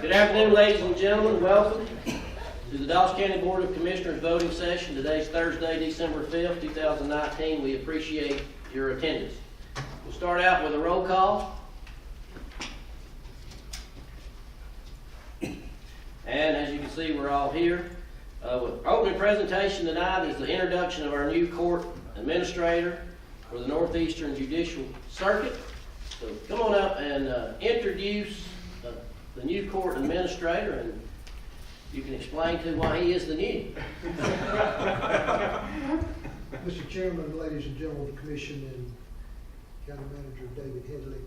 Good afternoon, ladies and gentlemen. Welcome to the Dawson County Board of Commissioners voting session. Today's Thursday, December 5th, 2019. We appreciate your attendance. We'll start out with a roll call. And as you can see, we're all here. Opening presentation tonight is the introduction of our new court administrator for the Northeastern Judicial Circuit. So come on up and introduce the new court administrator, and you can explain to why he is the new. Mr. Chairman, ladies and gentlemen of the Commission, and County Manager David Headley,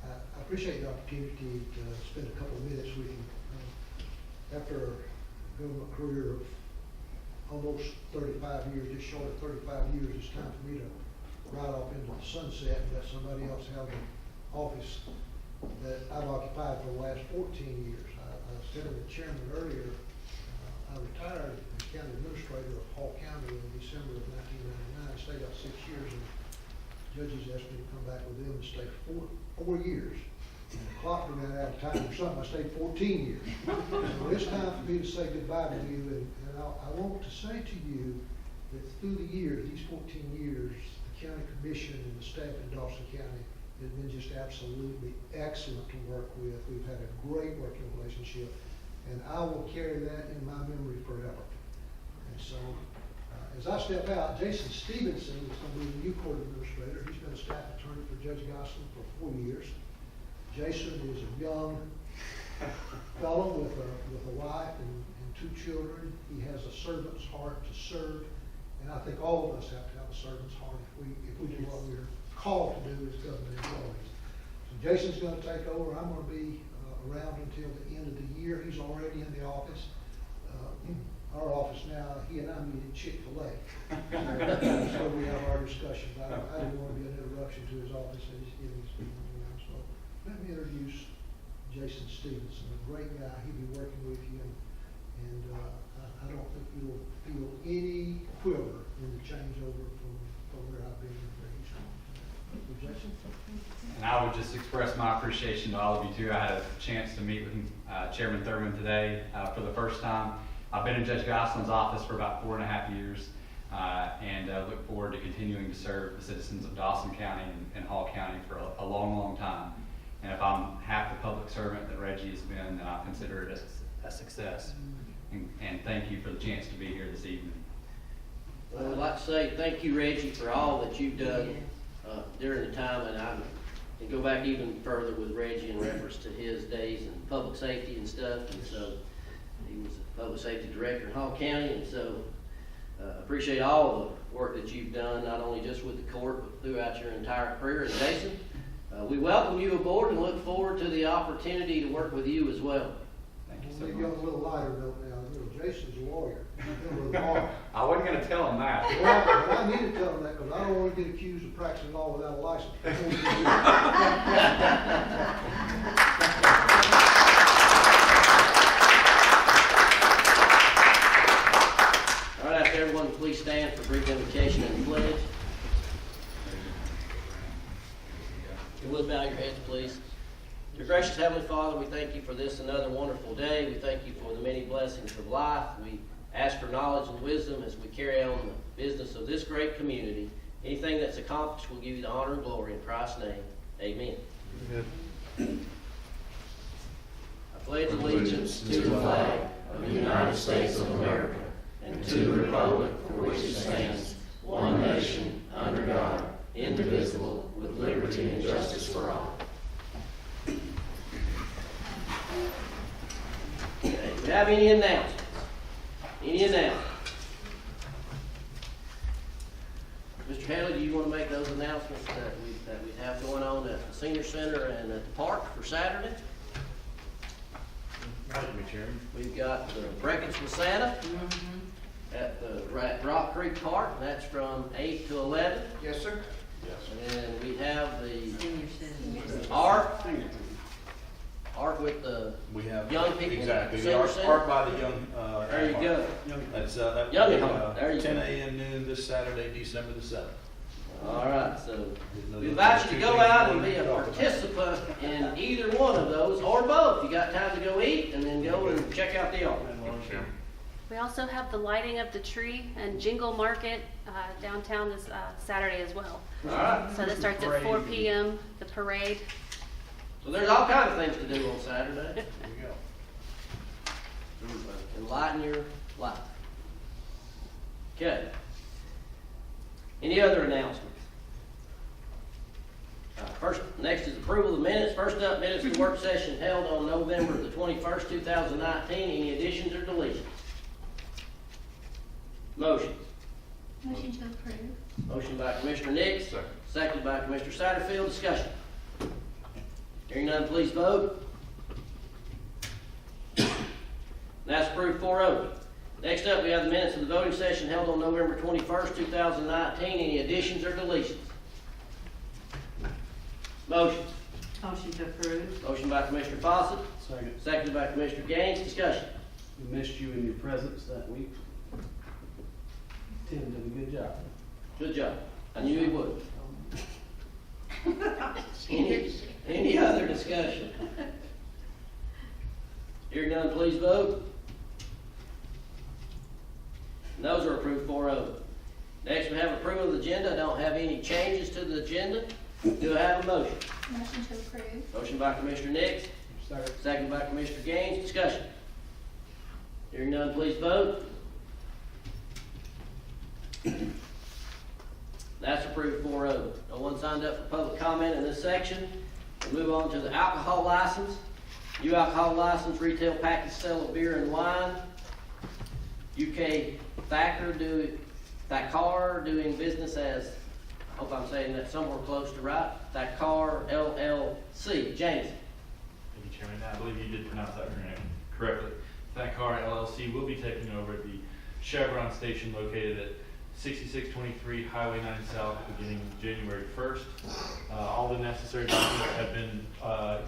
I appreciate the opportunity to spend a couple of minutes with you. After a government career of almost 35 years, just short of 35 years, it's time for me to ride off into the sunset and let somebody else have the office that I've occupied for the last 14 years. I said to the chairman earlier, I retired as county administrator of Hall County in December of 1999. I stayed out 6 years, and judges asked me to come back with them and stay for four years. And the clock ran out of time or something. I stayed 14 years. So it's time for me to say goodbye to you, and I want to say to you that through the years, these 14 years, the county commission and the staff in Dawson County has been just absolutely excellent to work with. We've had a great working relationship, and I will carry that in my memory forever. And so, as I step out, Jason Stevenson is going to be the new court administrator. He's been a staff attorney for Judge Gosselin for 4 years. Jason is a young fellow with a wife and 2 children. He has a servant's heart to serve, and I think all of us have to have a servant's heart if we do what we're called to do as government employees. So Jason's going to take over. I'm going to be around until the end of the year. He's already in the office. Our office now, he and I meet at Chick-fil-A. So we have our discussions. I didn't want to be an interruption to his office as he's getting his feet on the ground. So let me introduce Jason Stevenson, a great guy. He'll be working with you, and I don't think you'll feel any quiver in the changeover from where I've been and where he's from. Jason? And I would just express my appreciation to all of you too. I had a chance to meet with Chairman Thurman today for the first time. I've been in Judge Gosselin's office for about 4.5 years, and look forward to continuing to serve the citizens of Dawson County and Hall County for a long, long time. And if I'm half the public servant that Reggie has been, then I consider it a success. And thank you for the chance to be here this evening. Well, I'd like to say thank you, Reggie, for all that you've done during the time, and I can go back even further with Reggie in reference to his days in public safety and stuff. And so he was a public safety director in Hall County, and so appreciate all the work that you've done, not only just with the court, but throughout your entire career. And Jason, we welcome you aboard and look forward to the opportunity to work with you as well. Thank you so Maybe on a much. little lighter note now. Jason's a lawyer. I wasn't going to tell him that. Well, but I need to tell him that because I don't want to get accused of practicing law without a license. All right, after everyone, please stand for brief invocation and pledge. If you would bow your heads, please. Dear gracious Heavenly Father, we thank you for this another wonderful day. We thank you for the many blessings of life. We ask for knowledge and wisdom as we carry on the business of this great community. Anything that's accomplished, we'll give you the honor and glory in Christ's name. Amen. I pledge allegiance to the flag of the United States of America and to the republic for which it stands, one nation, under God, indivisible, with liberty and justice for all. Okay, do we have any announcements? Any announcements? Mr. Haley, do you want to make those announcements that we have going on at the Senior Center and at the park for Saturday? Thank you, Chairman. We've got the Breakfast with Santa at the Rock Creek Park. That's from 8 to 11. Yes, sir. Yes. And we have the Senior center. Art with the We have young people. exactly the Senior art, center. art by the young. There you go. That's that Young will be, at heart. There you 10 go. a.m. noon this Saturday, December the 7th. All right, so we invite you to go out and be a participant in either one of those, or both. You got time to go eat and then go and check out the art. We also have the lighting of the tree and Jingle Market downtown this Saturday as well. All right, So that starts at 4 p.m., the parade. so there's all kinds of things to do on Saturday. There you go. Enlighten your life. Okay. Any other announcements? Next is approval of the minutes. First up, minutes of the work session held on November the 21st, 2019. Any additions or deletions? Motion. Motion to approve. Motion by Commissioner Nix. Second. Second by Commissioner Satterfield. Discussion. Hearing none, please vote. That's approved 4-0. Next up, we have the minutes of the voting session held on November 21st, 2019. Any additions or deletions? Motion. Motion to approve. Motion by Commissioner Fawcett. Second. Seconded by Commissioner Gaines. Discussion. We missed you in your presence that week. Tim did a good job. Good job. I knew he would. Any other discussion? Hearing none, please vote. And those are approved 4-0. Next, we have approval of the agenda. I don't have any changes to the agenda. Do I have a motion? Motion to approve. Motion by Commissioner Nix. Second by Commissioner Gaines. Discussion. Hearing none, please vote. That's approved 4-0. No one signed up for public comment in this section. We'll move on to the alcohol license. New alcohol license, retail package sale of beer and wine. UK Thacker doing business as, I hope I'm saying that somewhere close to right, Thacker LLC. James. Thank you, Chairman. I believe you did pronounce that correctly. Thacker LLC will be taking over the Chevron station located at 6623 Highway 9 South beginning January 1st. All the necessary documents have been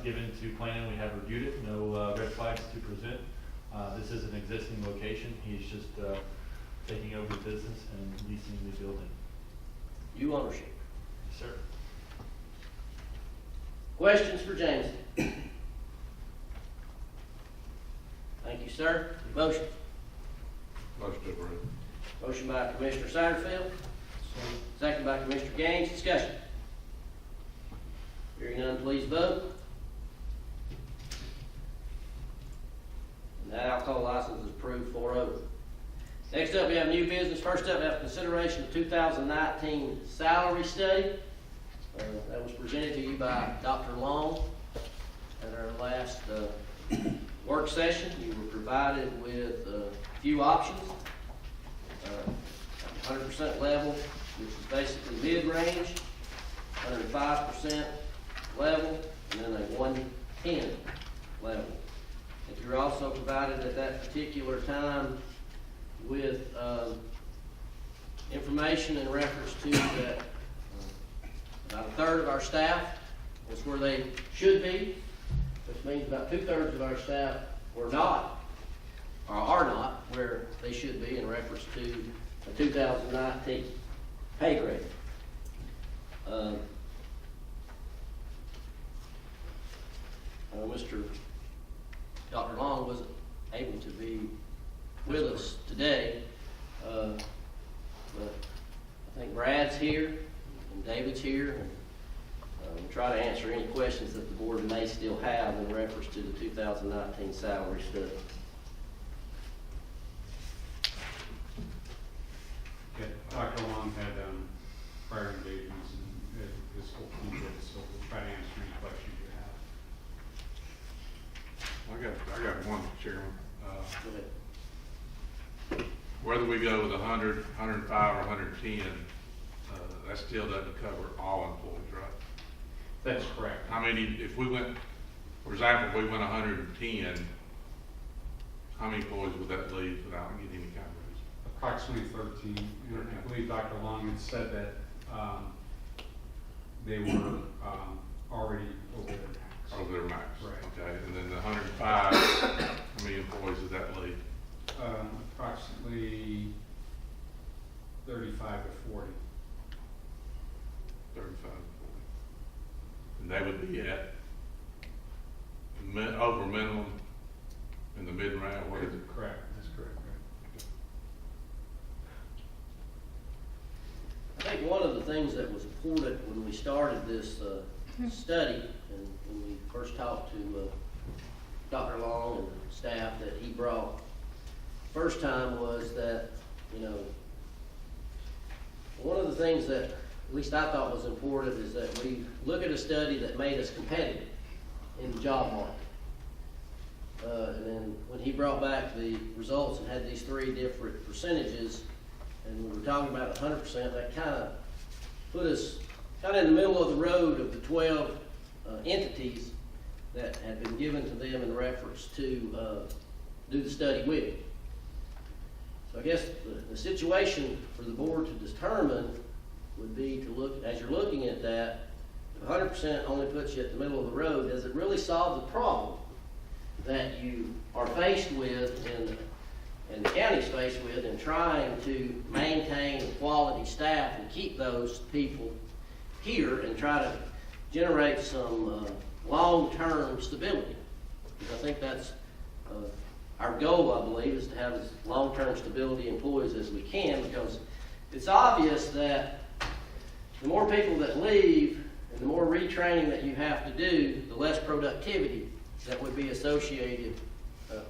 given to planning. We have reviewed it. No red flags to present. This is an existing location. He's just taking over the business and leasing the building. You ownership. Yes, sir. Questions for James? Thank you, sir. Motion. Motion to approve. Motion by Commissioner Satterfield. Second by Commissioner Gaines. Discussion. Hearing none, please vote. And that alcohol license is approved 4-0. Next up, we have new business. First up, we have consideration of 2019 salary study. That was presented to you by Dr. Long at our last work session. You were provided with a few options. 100% level, which is basically mid-range, 105% level, and then a 110 level. If you're also provided at that particular time with information in reference to that about a third of our staff is where they should be, which means about 2/3 of our staff were not, or are not, where they should be in reference to a 2019 pay grade. Dr. Long wasn't able to be with us today, but I think Brad's here and David's here, and we'll try to answer any questions that the board may still have in reference to the 2019 salary study. Yeah, Dr. Long had prior engagements and this whole team did, so we'll try to answer any questions you have. I got one, Chairman. Go ahead. Whether we go with 100, 105, or 110, that still doesn't cover all employees, right? That's correct. I mean, if we went, for example, if we went 110, how many employees would that leave without getting any kind of raise? Approximately 13. And I believe Dr. Long had said that they were already over their max. Over their max? Right. Okay, and then the 105, how many employees did that leave? Approximately 35 to 40. 35 employees. And they would be at over minimum in the mid-range, what is it? Correct, that's correct. I think one of the things that was important when we started this study, and when we first talked to Dr. Long and staff that he brought first time, was that, you know, one of the things that at least I thought was important is that we look at a study that made us competitive in the job market. And then when he brought back the results and had these three different percentages, and we were talking about 100%, that kind of put us kind of in the middle of the road of the 12 entities that had been given to them in reference to do the study with. So I guess the situation for the board to determine would be to look, as you're looking at that, if 100% only puts you at the middle of the road, does it really solve the problem that you are faced with and the county's faced with in trying to maintain quality staff and keep those people here and try to generate some long-term stability? Because I think that's our goal, I believe, is to have as long-term stability employees as we can, because it's obvious that the more people that leave and the more retraining that you have to do, the less productivity that would be associated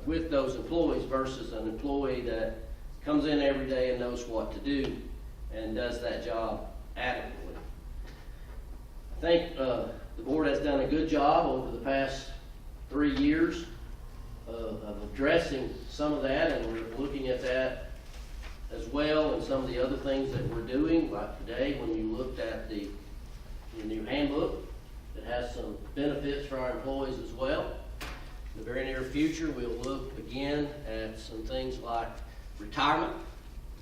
with those employees versus an employee that comes in every day and knows what to do and does that job adequately. I think the board has done a good job over the past 3 years of addressing some of that, and we're looking at that as well, and some of the other things that we're doing, like today when you looked at the new handbook that has some benefits for our employees as well. In the very near future, we'll look again at some things like retirement.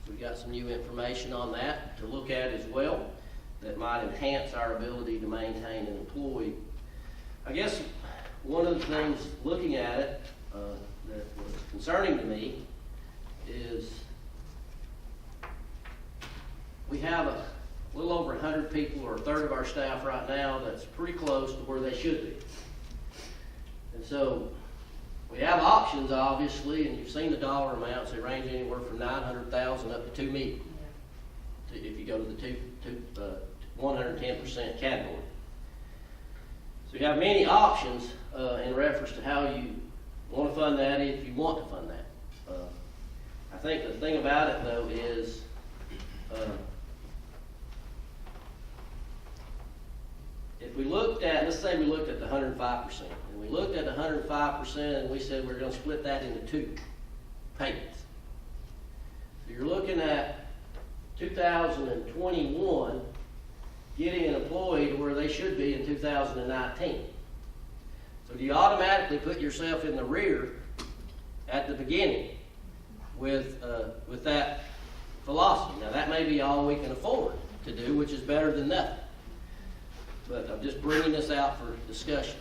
We've got some new information on that to look at as well that might enhance our ability to maintain an employee. I guess one of the things looking at it that was concerning to me is we have a little over 100 people, or a third of our staff right now, that's pretty close to where they should be. And so we have options, obviously, and you've seen the dollar amounts. They range anywhere from $900,000 up to $2 million if you go to the 110% category. So you have many options in reference to how you want to fund that, if you want to fund that. I think the thing about it, though, is if we looked at, let's say we looked at the 105%, and we looked at the 105% and we said we're going to split that into 2 payments. So you're looking at 2021 getting an employee to where they should be in 2019. So do you automatically put yourself in the rear at the beginning with that philosophy? Now that may be all we can afford to do, which is better than nothing. But I'm just bringing this out for discussion.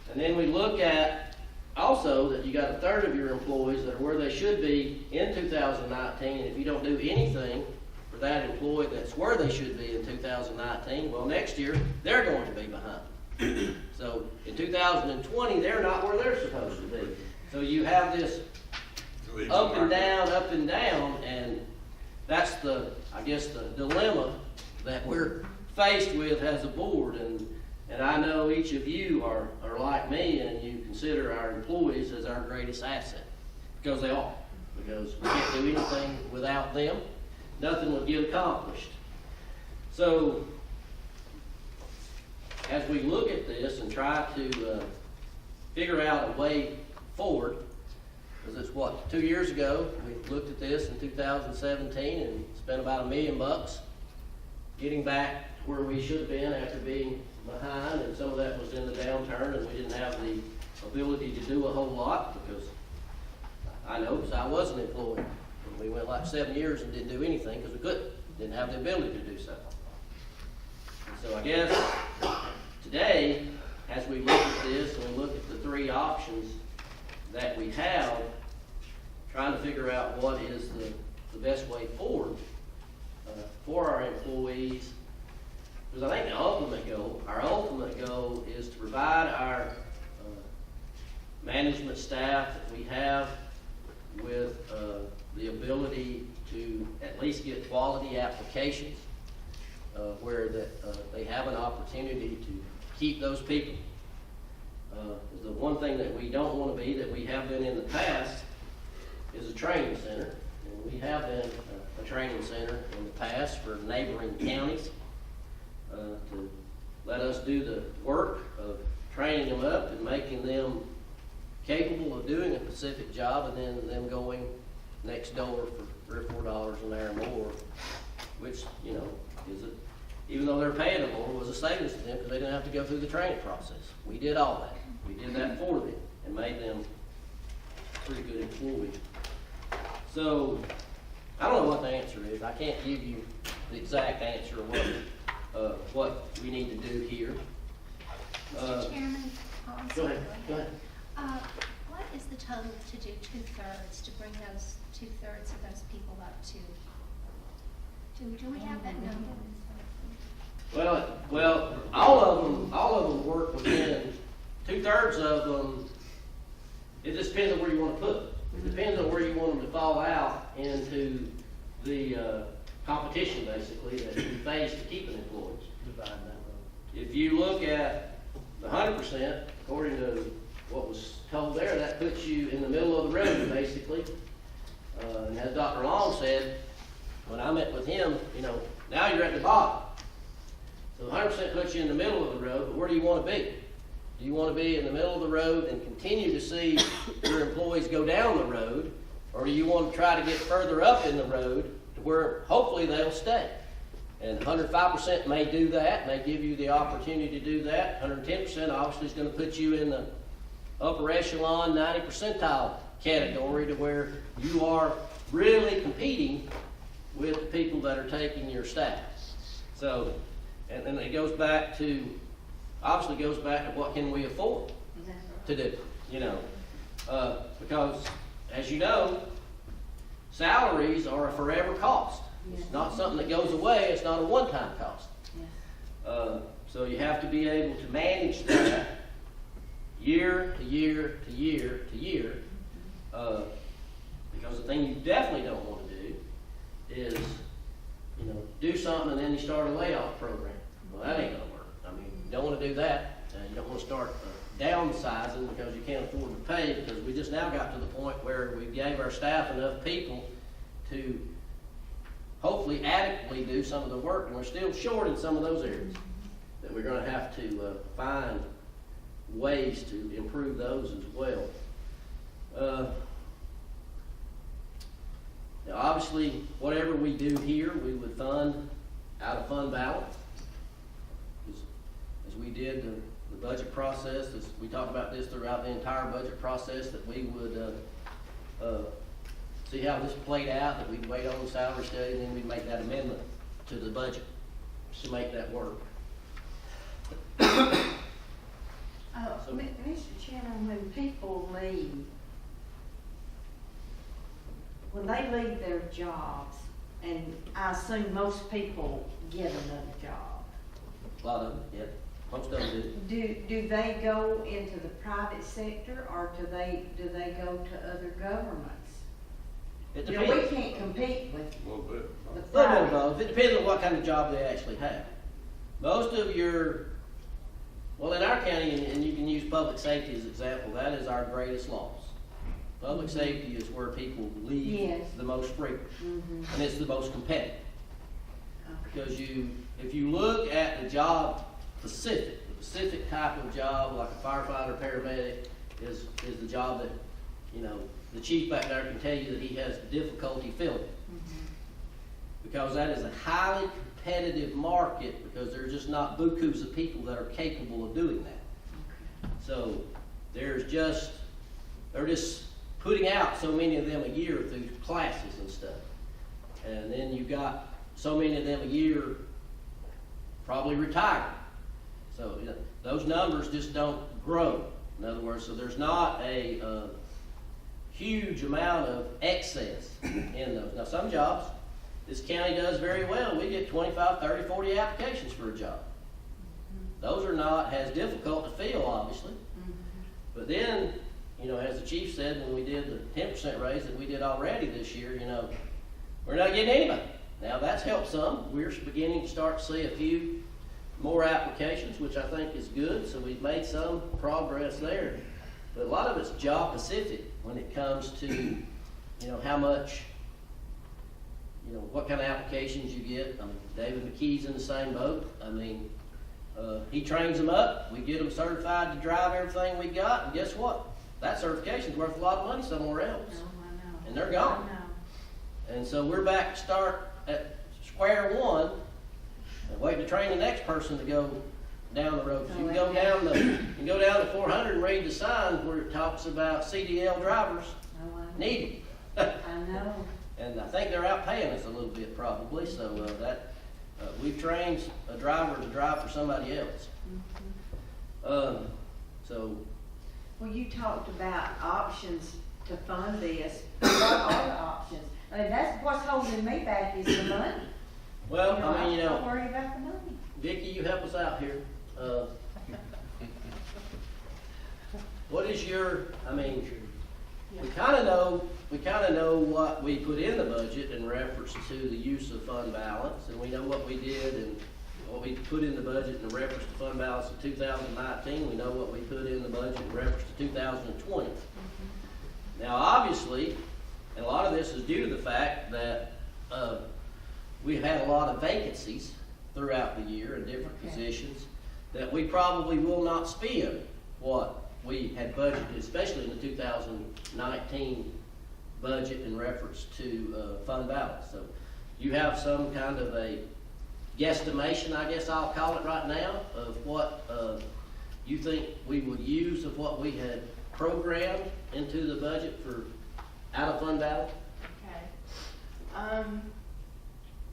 And then we look at also that you got a third of your employees that are where they should be in 2019, and if you don't do anything for that employee that's where they should be in 2019, well, next year they're going to be behind. So in 2020, they're not where they're supposed to be. So you have this up and down, and that's I guess the dilemma that we're faced with as a board. And I know each of you are like me, and you consider our employees as our greatest asset, because they are. Because we can't do anything without them. Nothing would get accomplished. So as we look at this and try to figure out a way forward, because it's 2 years ago, we looked at this in 2017 and spent about $1 million getting back to where we should have been after being behind, and some of that was in the downturn, and we didn't have the ability to do a whole lot, because I know, because I was an employee. We went like 7 years and didn't do anything because we didn't have the ability to do so. And so I guess today, as we look at this and we look at the 3 options that we have, trying to figure out what is the best way forward for our employees, because I think our ultimate goal is to provide our management staff that we have with the ability to at least get quality applications, where they have an opportunity to keep those people. The one thing that we don't want to be, that we have been in the past, is a training center. And we have been a training center in the past for neighboring counties, to let us do the work of training them up and making them capable of doing a specific job, and then them going next door for $3 or $4 an hour more, which, you know, even though they're paying them more, was a savings to them because they didn't have to go through the training process. We did all that. We did that for them and made them pretty good employees. So, I don't know what the answer is. I can't give you the exact answer of what we need to do here. Mr. Chairman? Oh, I'm Go sorry. ahead, go ahead. What is the total to do 2/3, to bring those 2/3 of those people up to? Do we have that number? Well, all of them work within, 2/3 of them, it just depends on where you want to put them. It depends on where you want them to fall out into the competition, basically, that you face to keep an employee. If you look at the 100%, according to what was told there, that puts you in the middle of the road, basically. And as Dr. Long said, when I met with him, you know, now you're at the bottom. So 100% puts you in the middle of the road, but where do you want to be? Do you want to be in the middle of the road and continue to see your employees go down the road? Or do you want to try to get further up in the road to where hopefully they'll stay? And 105% may do that, may give you the opportunity to do that. 110% obviously is going to put you in the upper echelon 90 percentile category, to where you are really competing with the people that are taking your staff. So, and then it goes back to, obviously goes back to what can we afford to do, you know. Because, as you know, salaries are a forever cost. It's not something that goes away, it's not a one-time cost. So you have to be able to manage that year to year to year to year. Because the thing you definitely don't want to do is, you know, do something and then you start a layoff program. Well, that ain't gonna work. I mean, you don't want to do that. You don't want to start downsizing because you can't afford to pay, because we just now got to the point where we gave our staff enough people to hopefully adequately do some of the work, and we're still short in some of those areas that we're going to have to find ways to improve those as well. Now, obviously, whatever we do here, we would fund out of fund balance, as we did the budget process. As we talked about this throughout the entire budget process, that we would see how this played out, that we'd wait on the salary study, and then we'd make that amendment to the budget to make that work. Mr. Chairman, when people leave, when they leave their jobs, and I assume most people get another job, A lot of them, yeah. Most of them do. do they go into the private sector, or do they go to other governments? It You know, depends. we can't compete with A little bit. the A little bit of private. both. It depends on what kind of job they actually have. Most of your, well, in our county, and you can use public safety as an example, that is our greatest loss. Public safety is where people leave Yes. the most frequent, Mhm. and it's the most competitive. Okay. Because if you look at the job specific, the specific type of job, like a firefighter, paramedic, is the job that, you know, the chief back there can tell you that he has difficulty filling. Mhm. Because that is a highly competitive market, because there's just not bukus of people that are capable of doing that. So they're just putting out so many of them a year through classes and stuff. And then you've got so many of them a year probably retiring. So, you know, those numbers just don't grow. In other words, so there's not a huge amount of excess in those. Now, some jobs, this county does very well. We get 25, 30, 40 applications for a job. Those are not as difficult to fill, obviously. But then, you know, as the chief said when we did the 10% raise that we did already this year, you know, we're not getting anybody. Now that's helped some. We're beginning to start to see a few more applications, which I think is good. So we've made some progress there. But a lot of it's job specific when it comes to, you know, how much, you know, what kind of applications you get. I mean, David McKee's in the same boat. I mean, he trains them up. We get them certified to drive everything we got. And guess what? That certification's worth a lot of money somewhere else. Oh, I know. And they're gone. I know. And so we're back to start at square one and waiting to train the next person to go down the road. You can go down to 400 and read the sign where it talks about CDL drivers Oh, I know. needed. I know. And I think they're outpaying us a little bit probably, so we've trained a driver to drive for somebody else. So, Well, you talked about options to fund this. What are the options? I mean, that's what's holding me back is the money. well, I mean, you I'm know, worried about the money. Vicki, you help us out here. What is your, I mean, we kind of know what we put in the budget in reference to the use of fund balance, and we know what we did and what we put in the budget in reference to fund balance in 2019. We know what we put in the budget in reference to 2020. Now, obviously, and a lot of this is due to the fact that we've had a lot of vacancies throughout the year in different positions that we probably will not spend what we had budgeted, especially in the 2019 budget in reference to fund balance. So you have some kind of a guesstimation, I guess I'll call it right now, of what you think we would use of what we had programmed into the budget for out of fund balance? Okay.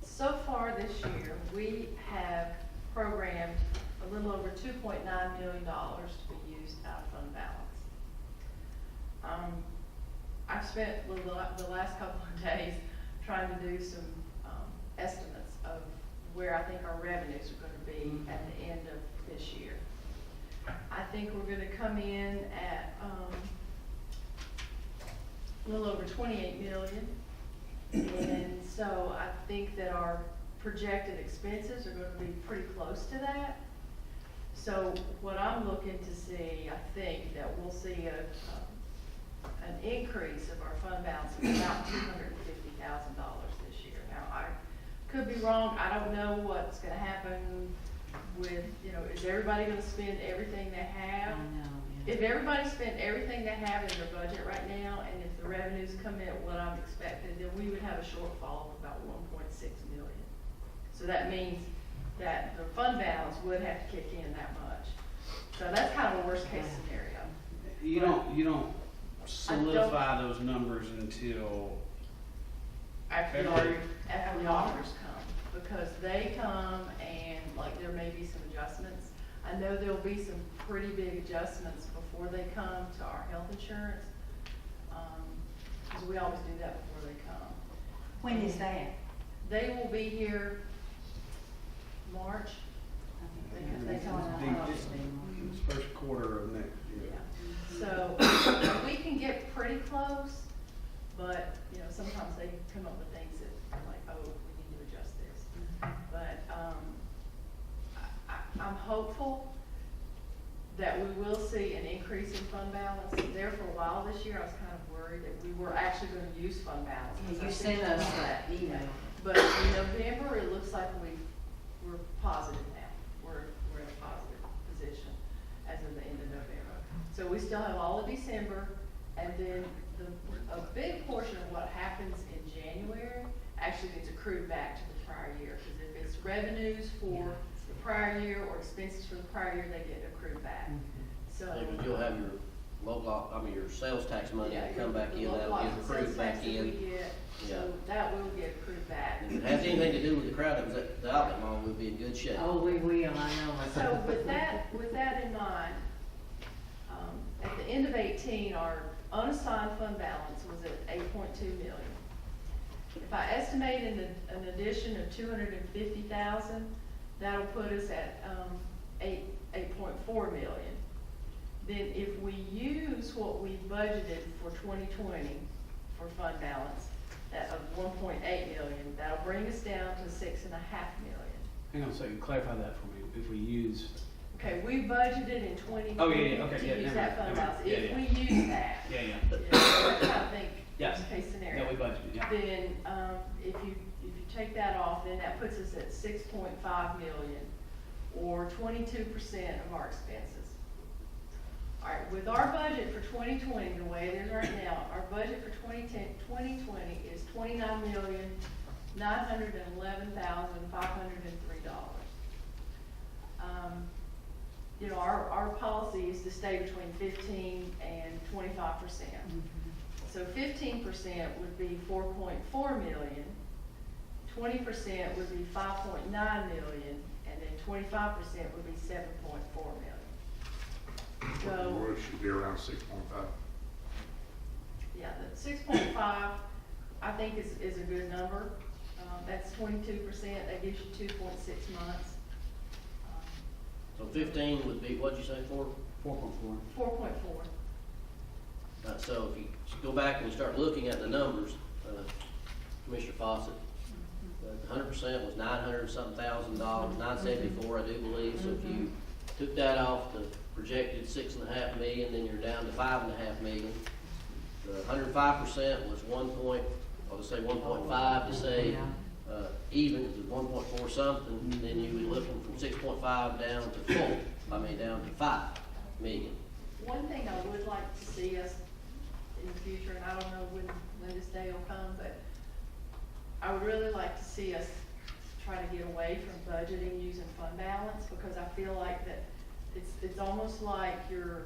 So far this year, we have programmed a little over $2.9 million to be used out of fund balance. I've spent the last couple of days trying to do some estimates of where I think our revenues are going to be at the end of this year. I think we're going to come in at a little over 28 million. And so I think that our projected expenses are going to be pretty close to that. So what I'm looking to see, I think that we'll see an increase of our fund balance of about $250,000 this year. Now, I could be wrong. I don't know what's going to happen with, you know, is everybody going to spend everything they have? I know, yeah. If everybody spent everything they have in their budget right now, and if the revenues come in at what I'm expecting, then we would have a shortfall of about 1.6 million. So that means that the fund balance would have to kick in that much. So that's kind of a worst case scenario. You don't solidify those numbers until After the auditors come, because they come and like there may be some adjustments. I know there'll be some pretty big adjustments before they come to our health insurance, because we always do that before they come. When is that? They will be here March. Because they come on it's first quarter of next year. Yeah. So we can get pretty close, but you know sometimes they come up with things that are like, oh, we need to adjust this. But I'm hopeful that we will see an increase in fund balance. There for a while this year, I was kind of worried that we were actually going to use fund balance. Yeah, you sent us that email. But in November, it looks like we're positive now. We're in a positive position as of the end of November. So we still have all of December, and then a big portion of what happens in January actually gets accrued back to the prior year. Because if it's revenues for the prior year or expenses for the prior year, they get accrued back. So Because you'll have your your sales tax money yeah, come back in, that'll get accrued back in. So that will get accrued back. If it has anything to do with the crowd that was at the outlet mall, we'll be in good shape. Oh, we will, I know. So with that in mind, at the end of 18, our unassigned fund balance was at 8.2 million. if I estimate an addition of 250,000, that'll put us at, 8.4 million. Then if we use what we budgeted for 2020 for fund balance, that of 1.8 million, that'll bring us down to 6.5 million. Hang on a second, clarify that for me. If we use, Okay, we budgeted in 2020 Oh, yeah, yeah, okay, to yeah, use never that mind, fund never balance. mind. Yeah, If yeah. we use that, yeah, you know, that's how I think, Yes. worst case scenario. yeah, we budgeted, yeah. Then, if you take that off, then that puts us at 6.5 million, or 22% of our expenses. All right, with our budget for 2020, the way it is right now, our budget for 2020 is $29,911,503. You know, our policy is to stay between 15 and 25%. So 15% would be 4.4 million, 20% would be 5.9 million, and then 25% would be 7.4 million. So, Or it should be around 6.5. yeah, the 6.5, I think is a good number. That's 22%, that gives you 2.6 months. So 15 would be, what'd you say, 4.4. 4.4. So if you go back and you start looking at the numbers, Commissioner Fawcett, 100% was $900-something thousand, $974, I do believe. So if you took that off the projected 6.5 million, then you're down to 5.5 million. The 105% was 1.5 to say even, because it's 1.4 something, then you'd be looking from 6.5 down to 5 million. One thing I would like to see us in the future, and I don't know when this day will come, but I would really like to see us try to get away from budgeting using fund balance, because I feel like that it's almost like you're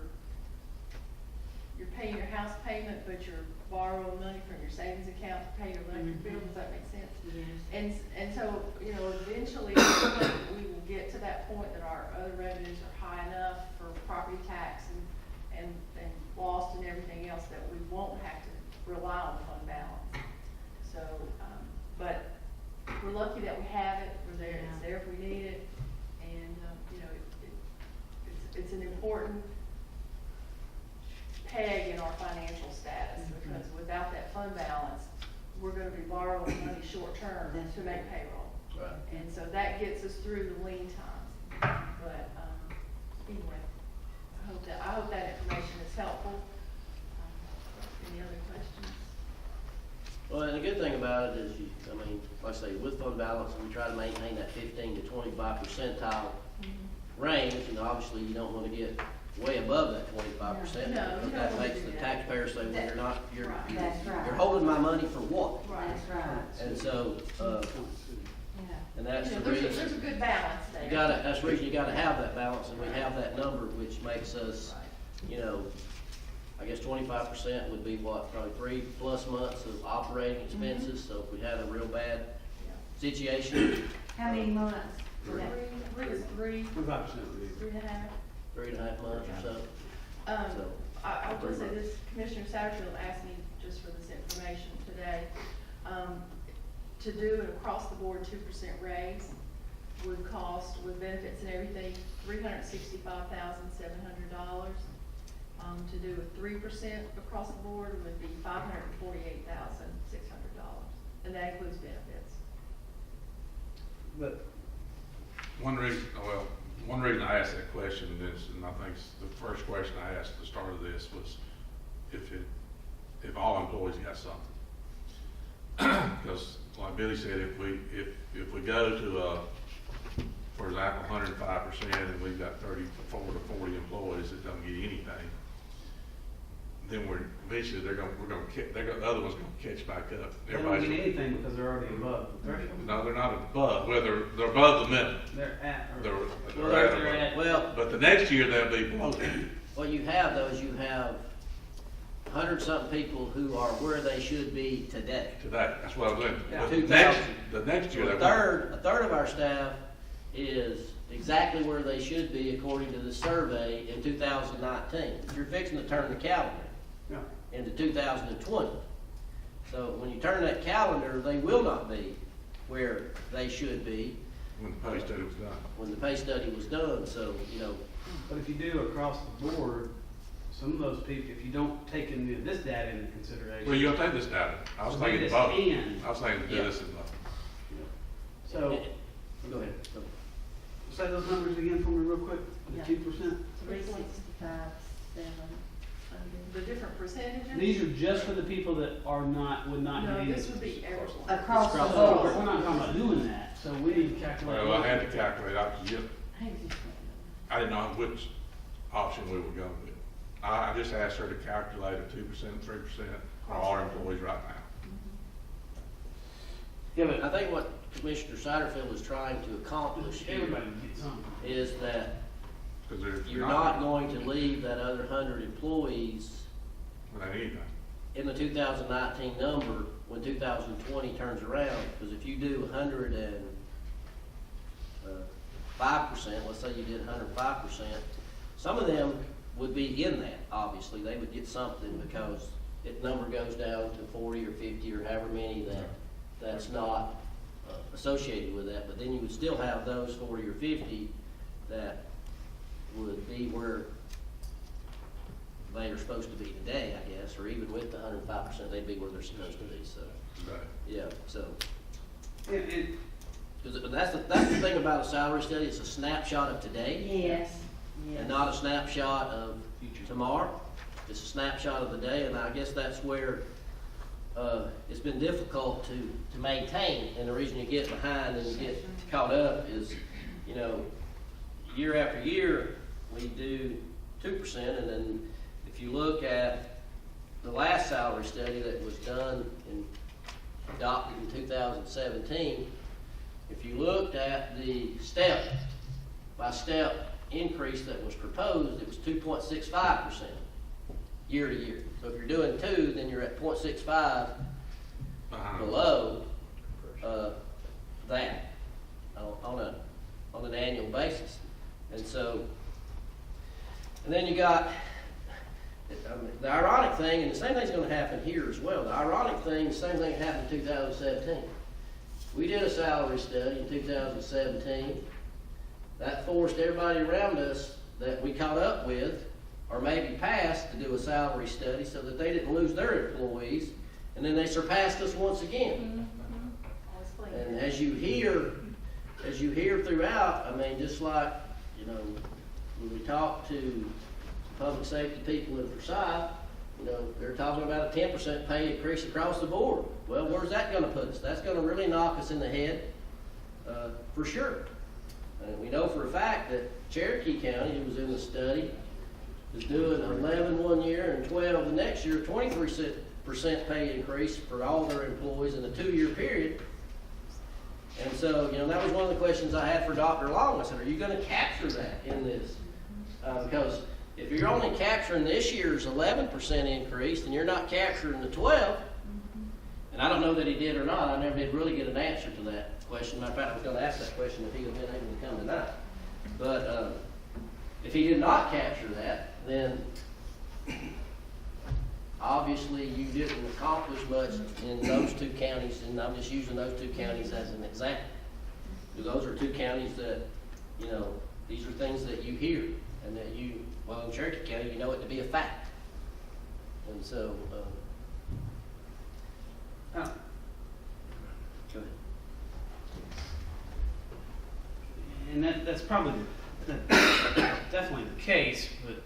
paying your house payment, but you're borrowing money from your savings account to pay your electric bill. Does that make sense? Yes. And so, you know, eventually we will get to that point that our other revenues are high enough for property tax and lost and everything else that we won't have to rely on fund balance. So, but we're lucky that we have it. We're there. It's there if we need it. And, you know, it's an important peg in our financial status, because without that fund balance, we're gonna be borrowing money short-term to make payroll. Right. And so that gets us through the lean times. But, anyway, I hope that information is helpful. Any other questions? Well, and the good thing about it is, like I say, with fund balance, we try to maintain that 15 to 25 percentile range, and obviously you don't want to get way above that 25%. No, you because don't that wanna makes do the that. taxpayer say, well, you're not, That's right. you're holding my money for what? That's right. And so, Yeah. and that's You know, the there's a reason, good balance there. that's the reason you gotta have that balance, and we have that number, which makes us, you know, I guess 25% would be what, probably 3+ months of operating expenses. So if we had a real bad situation, How many months? Three, 25% would be. 3.5. 3.5 months or so. So, I will say this, Commissioner Satterfield asked me just for this information today, to do an across-the-board 2% raise would cost, with benefits and everything, $365,700. To do a 3% across the board would be $548,600, and that includes benefits. But One reason I asked that question is, and I think the first question I asked at the start of this was if all employees got something. Because like Billy said, if we go to for example, 105%, and we've got 34 to 40 employees that don't get anything, then eventually the other one's gonna catch back up. they don't get anything because they're already above the threshold. No, they're not above, well, they're above the minimum. They're at. They're at. well, But the next year they'll be below that. what you have though is you have 100-something people who are where they should be today. Today, that's what I was saying. Yeah. But 2,000. the next year, A third of our staff is exactly where they should be according to the survey in 2019. You're fixing to turn the calendar Yeah. into 2020. So when you turn that calendar, they will not be where they should be When the pay study was done. when the pay study was done, so, you know, But if you do across the board, some of those people, if you don't take any of this data into consideration. Well, you gotta take this data. I was So thinking this both. in. I was thinking do Yeah. this as both. So, go ahead. say those numbers again for me real quick, the Yeah. 2%? 365, 700. The different percentages? These are just for the people that are not, would not No, get any. this would be everyone. Across the So board. we're not talking about doing that, so we need to calculate. Well, I had to calculate, Hang on. I didn't know which option we were going with. I just asked her to calculate a 2%, 3% for all our employees right now. Yeah, but I think what Commissioner Satterfield is trying to accomplish here everybody would get something. is that Because they're. you're not going to leave that other 100 employees Without anything. in the 2019 number when 2020 turns around, because if you do 105%, let's say you did 105%, some of them would be in that, obviously, they would get something because if number goes down to 40 or 50 or however many that's not associated with that, but then you would still have those 40 or 50 that would be where they are supposed to be today, I guess, or even with the 105%, they'd be where they're supposed to be, so, Right. yeah, so. And Because that's the thing about a salary study, it's a snapshot of today, Yes, yes. and not a snapshot of tomorrow. It's a snapshot of the day, and I guess that's where, it's been difficult to maintain, and the reason you get behind and you get caught up is, you know, year after year, we do 2%, and then if you look at the last salary study that was done and adopted in 2017, if you looked at the step by step increase that was proposed, it was 2.65% year to year. So if you're doing 2, then you're at 0.65 below that on an annual basis. And so, and then you got, the ironic thing, and the same thing's gonna happen here as well. The ironic thing, the same thing happened in 2017. We did a salary study in 2017. That forced everybody around us that we caught up with, or maybe passed, to do a salary study so that they didn't lose their employees, and then they surpassed us once again. I'll explain. And as you hear throughout, I mean, just like, you know, when we talk to public safety people in Forsyth, you know, they're talking about a 10% pay increase across the board. Well, where's that gonna put us? That's gonna really knock us in the head, for sure. And we know for a fact that Cherokee County, who was in the study, is doing 11 one year and 12 the next year, 23% pay increase for all their employees in a 2-year period. And so, you know, that was one of the questions I had for Dr. Long. I said, are you gonna capture that in this? Because if you're only capturing this year's 11% increase, then you're not capturing the 12. And I don't know that he did or not. I never did really get an answer to that question. Matter of fact, I was gonna ask that question if he had been able to come tonight. But, if he did not capture that, then obviously you didn't accomplish much in those 2 counties, and I'm just using those 2 counties as an example. Because those are 2 counties that, you know, these are things that you hear, and that you, well, in Cherokee County, you know it to be a fact. And so, go ahead. And that's probably, definitely the case, but,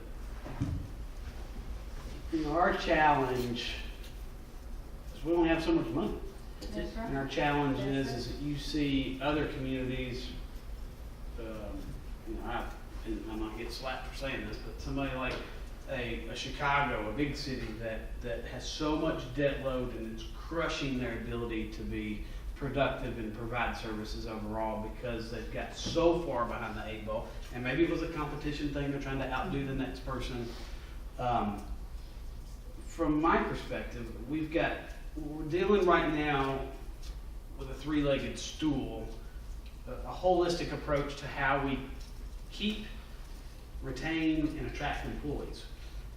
you know, our challenge is we only have so much money. That's right. And our challenge is that you see other communities, you know, and I'm not getting slapped for saying this, but somebody like a Chicago, a big city that has so much debt load and it's crushing their ability to be productive and provide services overall because they've got so far behind the 8 ball. And maybe it was a competition thing, they're trying to outdo the next person. From my perspective, we're dealing right now with a 3-legged stool, a holistic approach to how we keep, retain, and attract employees.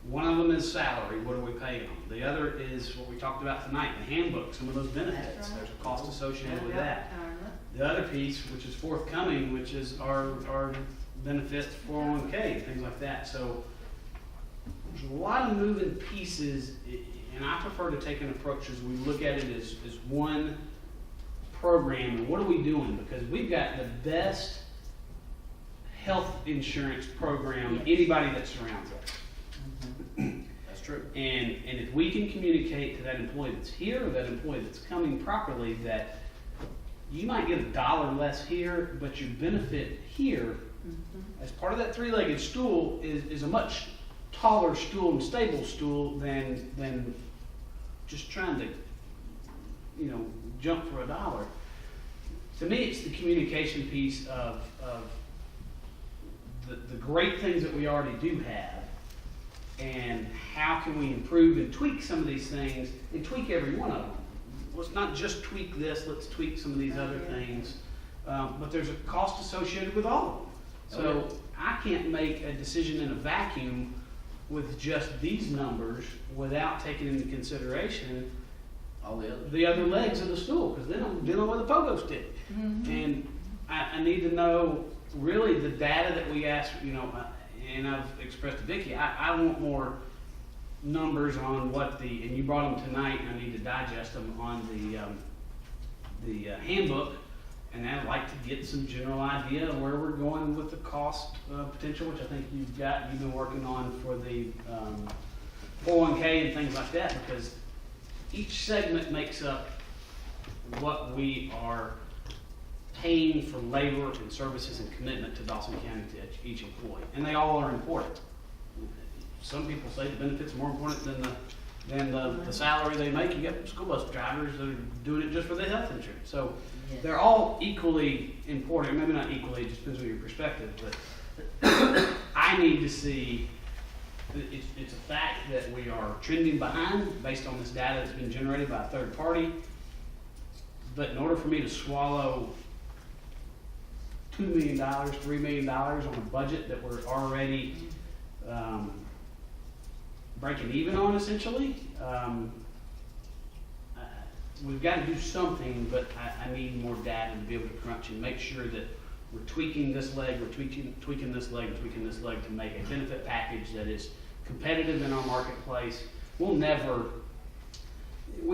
One of them is salary, what are we paying them? The other is what we talked about tonight, the handbook, some of those benefits. That's right. There's a cost associated with Yeah, that. retirement. The other piece, which is forthcoming, which is our benefits, 401k, things like that. So there's a lot of moving pieces, and I prefer to take an approach as we look at it as one program, and what are we doing? Because we've got the best health insurance program anybody that surrounds us. That's true. And if we can communicate to that employee that's here, or that employee that's coming properly, that you might get $1 less here, but your benefit here, as part of that three-legged stool, is a much taller stool and stable stool than just trying to, jump for $1. To me, it's the communication piece of the great things that we already do have, and how can we improve and tweak some of these things, and tweak every one of them. Let's not just tweak this, let's tweak some of these other things. But there's a cost associated with all of them. So I can't make a decision in a vacuum with just these numbers without taking into consideration All the other. the other legs of the stool, because then I'm dealing with a pogo stick. And I need to know really the data that we ask, and I've expressed to Vicki, I want more numbers on what and you brought them tonight, and I need to digest them on the handbook, and I'd like to get some general idea of where we're going with the cost potential, which I think you've been working on for the 401k and things like that, because each segment makes up what we are paying for labor and services and commitment to Dawson County to each employee, and they all are important. Some people say the benefits are more important than the salary they make. You got school bus drivers that are doing it just for the health insurance. So they're all equally important. Maybe not equally, it just depends on your perspective. But I need to see, it's a fact that we are trending behind based on this data that's been generated by a third party. But in order for me to swallow $2 million, $3 million on a budget that we're already breaking even on, essentially, we've got to do something, but I need more data to be able to crunch and make sure that we're tweaking this leg, we're tweaking this leg, tweaking this leg to make a benefit package that is competitive in our marketplace. We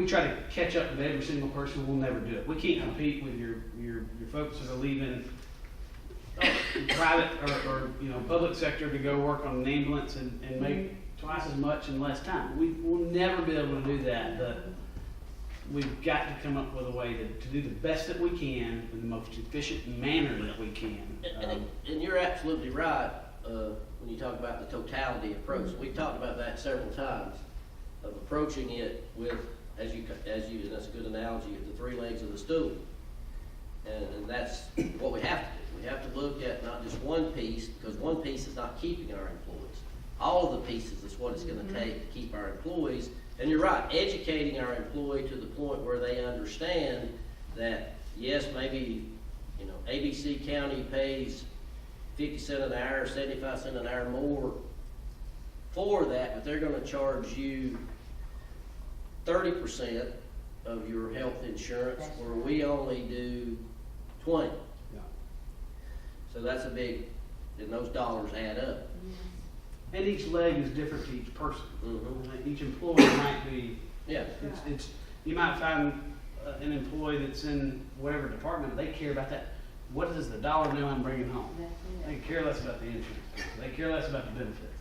try to catch up with every single person, we'll never do it. We can't compete with your folks that are leaving private or public sector to go work on an ambulance and make twice as much in less time. We'll never be able to do that, but we've got to come up with a way to do the best that we can in the most efficient manner that we can. And you're absolutely right when you talk about the totality approach. We've talked about that several times, of approaching it with, as you, and that's a good analogy, of the three legs of the stool. And that's what we have to do. We have to look at not just one piece, because one piece is not keeping our employees. All of the pieces is what it's going to take to keep our employees. And you're right, educating our employee to the point where they understand that, yes, maybe, ABC County pays 50 cents an hour, 75 cents an hour more for that, but they're going to charge you 30% of your health insurance, where we only do 20. Yeah. So that's a big, and those dollars add up. And each leg is different to each person. Each employee might be, Yeah. it's you might find an employee that's in whatever department, they care about that. What is the dollar bill I'm bringing home? They care less about the insurance. They care less about the benefits.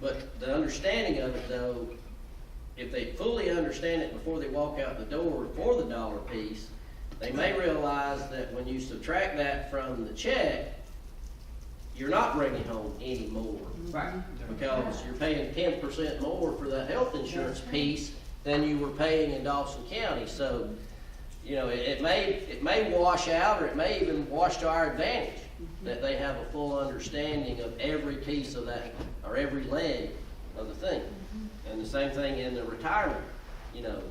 But the understanding of it, though, if they fully understand it before they walk out the door for the dollar piece, they may realize that when you subtract that from the check, you're not bringing home any more. Right. Because you're paying 10% more for that health insurance piece than you were paying in Dawson County. So, it may wash out, or it may even wash to our advantage, that they have a full understanding of every piece of that, or every leg of the thing. And the same thing in the retirement, if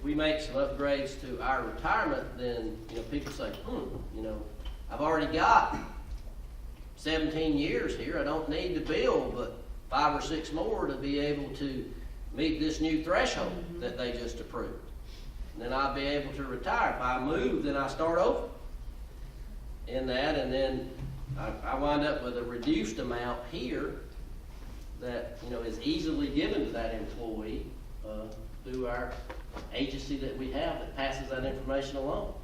we make some upgrades to our retirement, then, people say, I've already got 17 years here, I don't need to build but 5 or 6 more to be able to meet this new threshold that they just approved. And then I'll be able to retire. If I move, then I start over in that, and then I wind up with a reduced amount here that, you know, is easily given to that employee through our agency that we have that passes that information along.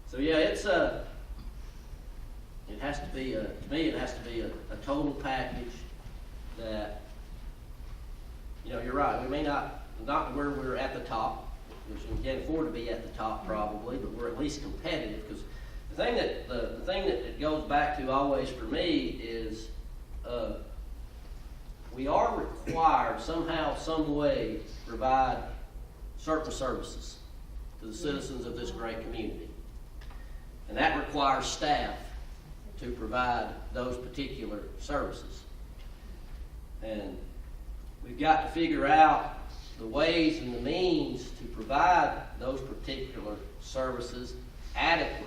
So yeah, it has to be to me it has to be a total package that, you know, you're right, we may not where we're at the top, which we can't afford to be at the top probably, but we're at least competitive, because the thing that it goes back to always for me is we are required somehow, some way to provide certain services to the citizens of this great community. And that requires staff to provide those particular services. And we've got to figure out the ways and the means to provide those particular services adequately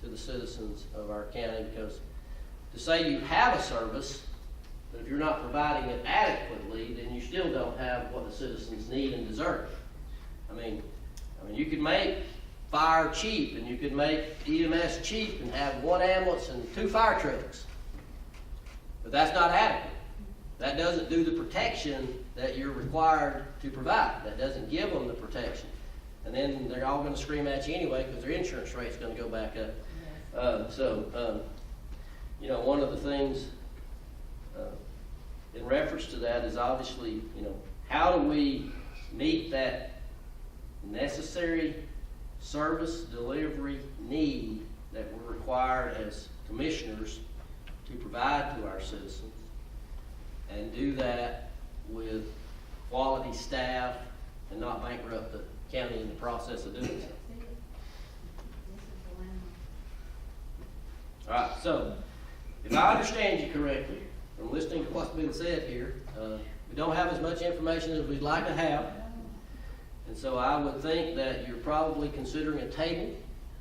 to the citizens of our county, because to say you have a service, but if you're not providing it adequately, then you still don't have what the citizens need and deserve. I mean, you could make fire cheap, and you could make EMS cheap and have 1 ambulance and 2 fire trucks. But that's not adequate. That doesn't do the protection that you're required to provide. That doesn't give them the protection. And then they're all going to scream at you anyway because their insurance rate's going to go back up. You know, one of the things in reference to that is obviously, you know, how do we meet that necessary service delivery need that we're required as commissioners to provide to our citizens, and do that with quality staff and not bankrupt the county in the process of doing so. All right, so if I understand you correctly, from listening to what's been said here, we don't have as much information as we'd like to have. And so I would think that you're probably considering a table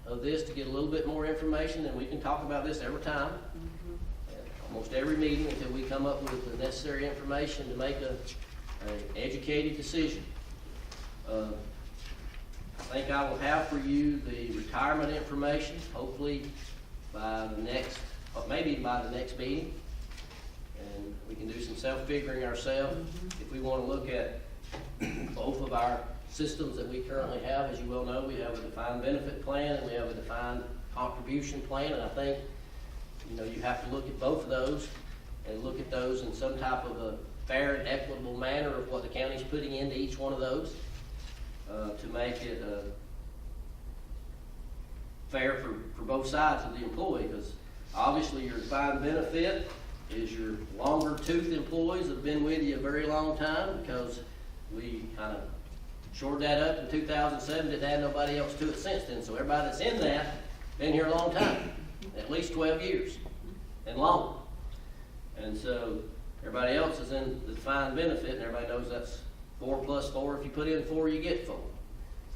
of this to get a little bit more information, and we can talk about this every time, almost every meeting, until we come up with the necessary information to make an educated decision. I think I will have for you the retirement information, hopefully by the next, maybe by the next meeting. And we can do some self-figuring ourselves. If we want to look at both of our systems that we currently have, as you well know, we have a defined benefit plan and we have a defined contribution plan, and I think, you know, you have to look at both of those and look at those in some type of a fair and equitable manner of what the county's putting into each one of those to make it fair for both sides of the employee, because obviously your defined benefit is your longer toothed employees that have been with you a very long time, because we kind of shored that up in 2007, didn't add nobody else to it since then. So everybody that's in that been here a long time, at least 12 years and longer. And so everybody else is in the defined benefit, and everybody knows that's 4 plus 4. If you put in 4, you get 4.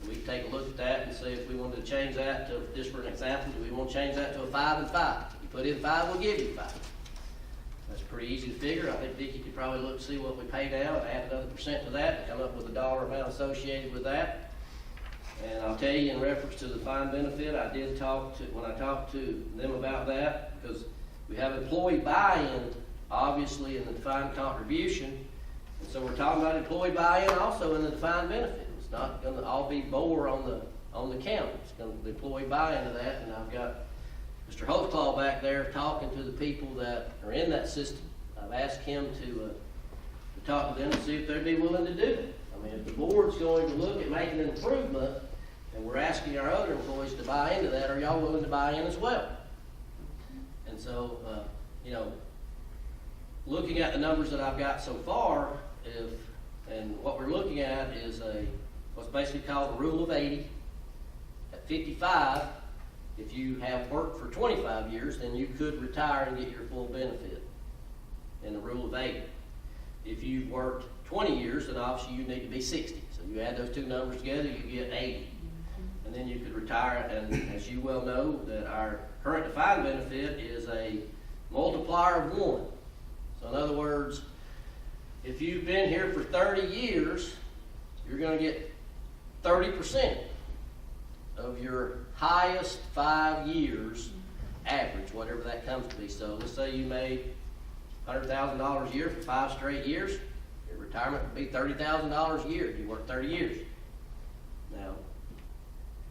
So we can take a look at that and see if we wanted to change that to, just for an example, do we want to change that to a 5 and 5? If you put in 5, we'll give you 5. That's pretty easy to figure. I think Vicki could probably look to see what we pay now and add another % to that and come up with a dollar amount associated with that. And I'll tell you, in reference to the defined benefit, I did talk to, when I talked to them about that, because we have employee buy-in, obviously, in the defined contribution. And so we're talking about employee buy-in also in the defined benefit. It's not going to all be bore on the county. It's going to be employee buy-in to that, and I've got Mr. Holtzclaw back there talking to the people that are in that system. I've asked him to talk to them and see if they'd be willing to do it. I mean, if the board's going to look at making an improvement, and we're asking our other employees to buy into that, are y'all willing to buy in as well? And so, you know, looking at the numbers that I've got so far, and what we're looking at is what's basically called a rule of 80. At 55, if you have worked for 25 years, then you could retire and get your full benefit in the rule of 80. If you've worked 20 years, then obviously you need to be 60. So you add those two numbers together, you get 80. And then you could retire, and as you well know, that our current defined benefit is a multiplier of 1. So in other words, if you've been here for 30 years, you're going to get 30% of your highest 5 years average, whatever that comes to be. So let's say you made $100,000 a year for 5 straight years. Your retirement would be $30,000 a year if you work 30 years. Now,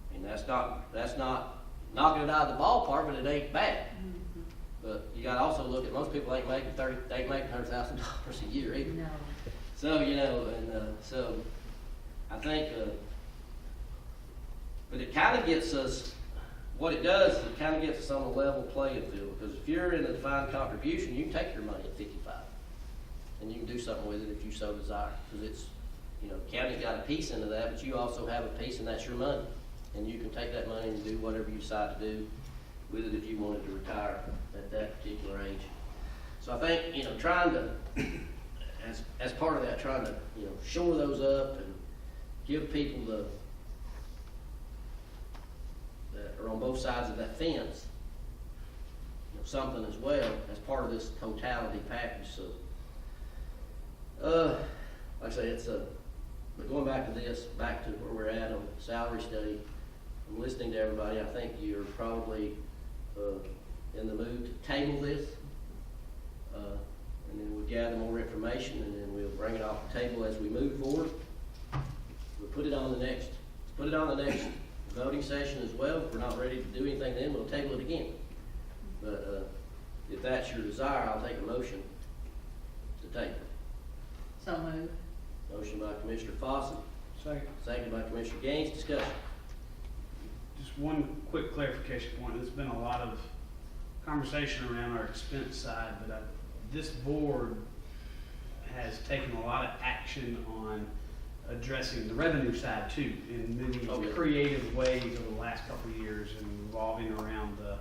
I mean, that's not knocking it out of the ballpark, but it ain't bad. But you got to also look at most people ain't making $100,000 a year either. No. So so I think, but it kind of gets us. What it does is it kind of gets us on a level playing field, because if you're in a defined contribution, you can take your money at 55, and you can do something with it if you so desire, because it's, county's got a piece into that, but you also have a piece, and that's your money, and you can take that money and do whatever you decide to do with it if you wanted to retire at that particular age. So I think, trying to, as part of that, trying to, shore those up and give people that are on both sides of that fence, something as well as part of this totality package. So, like I say, but going back to where we're at on salary study, I'm listening to everybody. I think you're probably in the mood to table this, and then we'll gather more information, and then we'll bring it off the table as we move forward. We'll put it on the next voting session as well. If we're not ready to do anything then, we'll table it again. But if that's your desire, I'll take a motion to table. So moved. Motion by Commissioner Fawcett, Second. second by Commissioner Gaines. Discussion. Just one quick clarification point. There's been a lot of conversation around our expense side, but this board has taken a lot of action on addressing the revenue side too, in many creative ways over the last couple of years, and revolving around the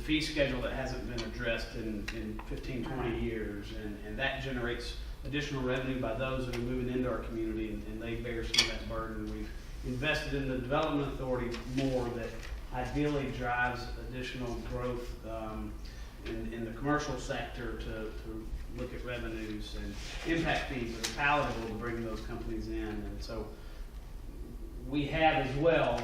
fee schedule that hasn't been addressed in 15, 20 years, and that generates additional revenue by those that are moving into our community, and they bear some of that burden. We've invested in the development authority more, that ideally drives additional growth in the commercial sector to look at revenues and impact fees that are palatable to bring those companies in. And so we have as well,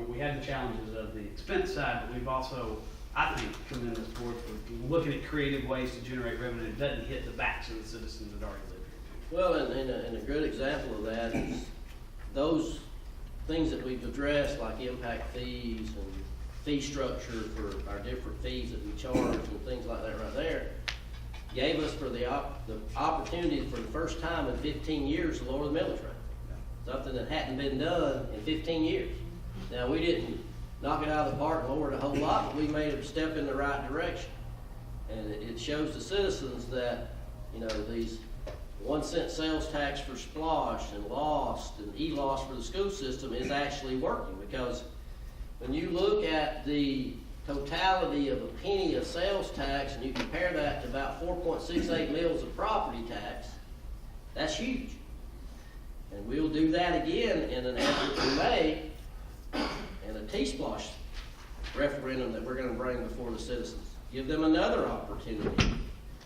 we had the challenges of the expense side, but we've also, I think, commend this board for looking at creative ways to generate revenue that doesn't hit the backs of the citizens that already live here. Well, and a good example of that is those things that we've addressed, like impact fees and fee structure for our different fees that we charge and things like that right there, gave us for the opportunity for the first time in 15 years to lower the millage rate. Something that hadn't been done in 15 years. Now, we didn't knock it out of the park and lower it a whole lot, but we made a step in the right direction. And it shows the citizens that, these 1 cent sales tax for Splosh and Lost and E-Lost for the school system is actually working, because when you look at the totality of a penny of sales tax and you compare that to about 4.68 mils of property tax, that's huge. And we'll do that again in an effort in May in a T-Splosh referendum that we're going to bring before the citizens. Give them another opportunity